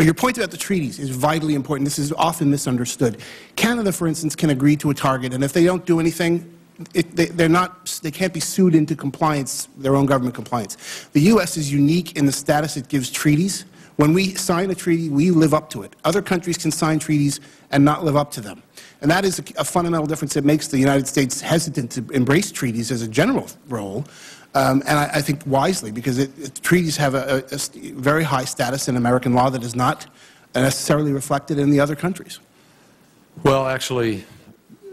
But your point about the treaties is vitally important. This is often misunderstood. Canada, for instance, can agree to a target, and if they don't do anything, they can't be sued into compliance, their own government compliance. The U.S. is unique in the status it gives treaties. When we sign a treaty, we live up to it. Other countries can sign treaties and not live up to them. And that is a fundamental difference that makes the United States hesitant to embrace treaties as a general role, and I think wisely, because treaties have a very high status in American law that is not necessarily reflected in the other countries. Well, actually,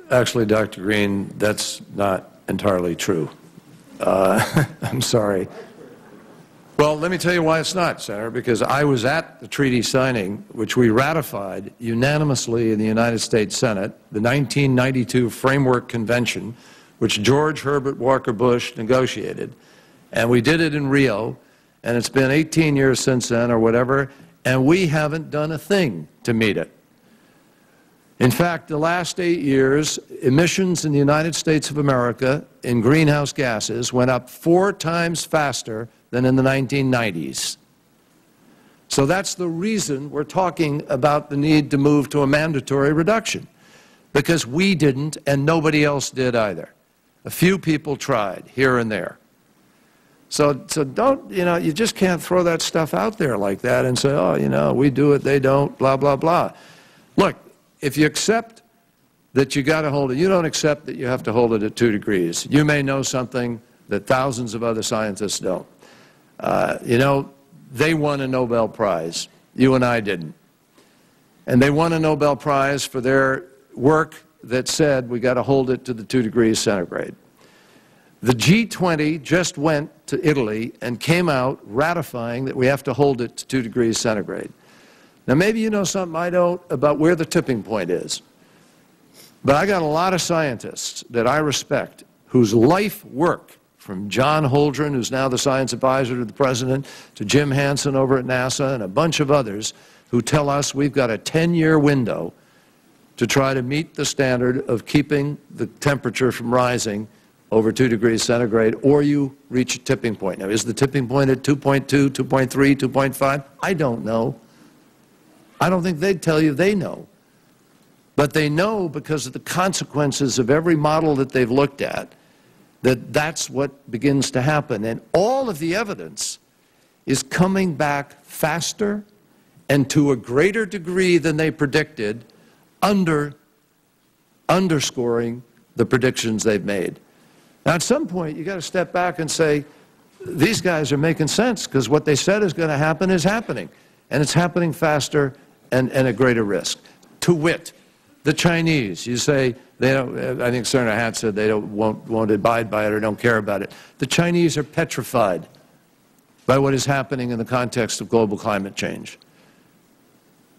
Dr. Green, that's not entirely true. I'm sorry. Well, let me tell you why it's not, Senator, because I was at the treaty signing, which we ratified unanimously in the United States Senate, the 1992 Framework Convention, which George Herbert Walker Bush negotiated. And we did it in Rio, and it's been 18 years since then or whatever, and we haven't done a thing to meet it. In fact, the last 8 years, emissions in the United States of America in greenhouse gases went up 4 times faster than in the 1990s. So that's the reason we're talking about the need to move to a mandatory reduction, because we didn't and nobody else did either. A few people tried here and there. So don't, you just can't throw that stuff out there like that and say, oh, we do it, they don't, blah, blah, blah. Look, if you accept that you got to hold it, you don't accept that you have to hold it at 2 degrees. You may know something that thousands of other scientists don't. They won a Nobel Prize. You and I didn't. And they won a Nobel Prize for their work that said we got to hold it to the 2 degrees centigrade. The G20 just went to Italy and came out ratifying that we have to hold it to 2 degrees centigrade. Now, maybe you know something I don't about where the tipping point is. But I got a lot of scientists that I respect whose life work, from John Holdren, who's now the science advisor to the president, to Jim Hansen over at NASA, and a bunch of others who tell us we've got a 10-year window to try to meet the standard of keeping the temperature from rising over 2 degrees centigrade, or you reach a tipping point. Now, is the tipping point at 2.2, 2.3, 2.5? I don't know. I don't think they'd tell you they know. But they know because of the consequences of every model that they've looked at, that that's what begins to happen. And all of the evidence is coming back faster and to a greater degree than they predicted, underscoring the predictions they've made. Now, at some point, you've got to step back and say, these guys are making sense, because what they said is going to happen is happening. And it's happening faster and at greater risk. To wit, the Chinese, you say, they don't, I think Senator Hatt said they won't abide by it or don't care about it. The Chinese are petrified by what is happening in the context of global climate change.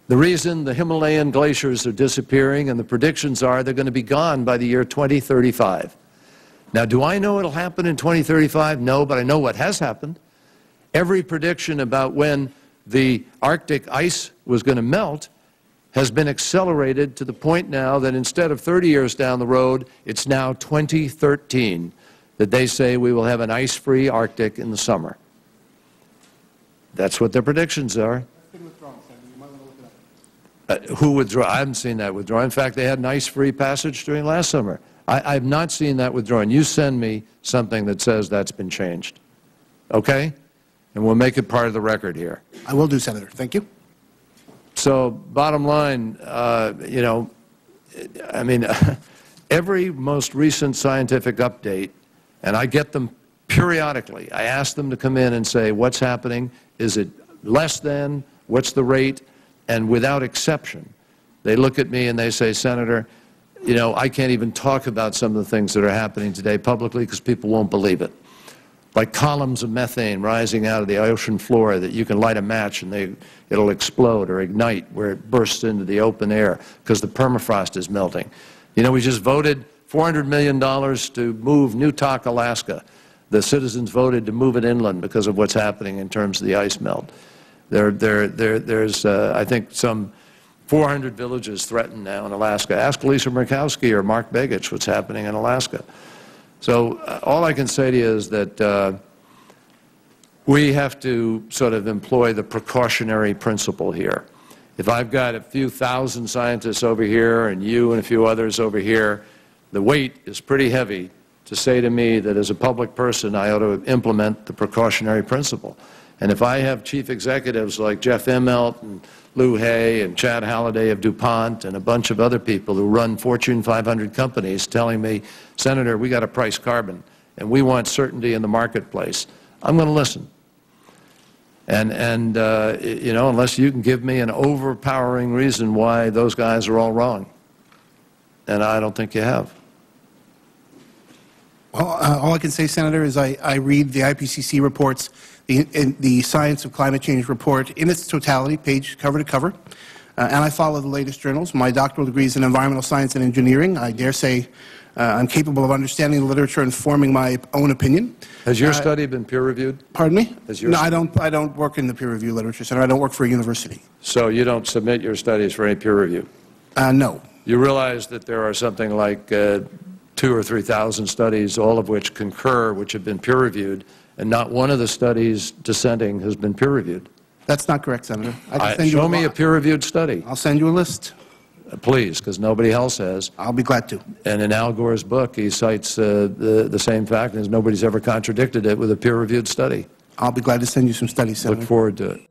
The reason the Himalayan glaciers are disappearing, and the predictions are they're going to be gone by the year 2035. Now, do I know it'll happen in 2035? No, but I know what has happened. Every prediction about when the Arctic ice was going to melt has been accelerated to the point now that instead of 30 years down the road, it's now 2013 that they say we will have an ice-free Arctic in the summer. That's what their predictions are. Who withdraw? I haven't seen that withdraw. In fact, they had an ice-free passage during last summer. I have not seen that withdrawn. You send me something that says that's been changed. Okay? And we'll make it part of the record here. I will do, Senator. Thank you. So, bottom line, every most recent scientific update, and I get them periodically, I ask them to come in and say, what's happening? Is it less than? What's the rate? And without exception, they look at me and they say, Senator, I can't even talk about some of the things that are happening today publicly because people won't believe it. Like columns of methane rising out of the ocean floor that you can light a match and it'll explode or ignite where it bursts into the open air because the permafrost is melting. We just voted $400 million to move Newtok, Alaska. The citizens voted to move it inland because of what's happening in terms of the ice melt. There's I think, some 400 villages threatened now in Alaska. Ask Lisa Murkowski or Mark Begich what's happening in Alaska. So all I can say to you is that we have to sort of employ the precautionary principle here. If I've got a few thousand scientists over here and you and a few others over here, the weight is pretty heavy to say to me that as a public person I ought to implement the precautionary principle. And if I have chief executives like Jeff Immelt and Lou Hay and Chad Halliday of DuPont and a bunch of other people who run Fortune 500 companies telling me, Senator, we got to price carbon and we want certainty in the marketplace, I'm going to listen. And you know, unless you can give me an overpowering reason why those guys are all wrong. And I don't think you have. Well, all I can say, Senator, is I read the IPCC reports, the Science of Climate Change report in its totality, page cover to cover, and I follow the latest journals. My doctoral degree is in environmental science and engineering. I dare say I'm capable of understanding the literature and forming my own opinion. Has your study been peer-reviewed? Pardon me? No, I don't work in the peer review literature, Senator. I don't work for a university. So you don't submit your studies for any peer review? No. You realize that there are something like 2,000 or 3,000 studies, all of which concur, which have been peer-reviewed, and not one of the studies dissenting has been peer-reviewed. That's not correct, Senator. I can send you show me a peer-reviewed study. I'll send you a list. Please, because nobody else has. I'll be glad to. And in Al Gore's book, he cites the same fact, and nobody's ever contradicted it with a peer-reviewed study. I'll be glad to send you some studies, Senator. Look forward to it.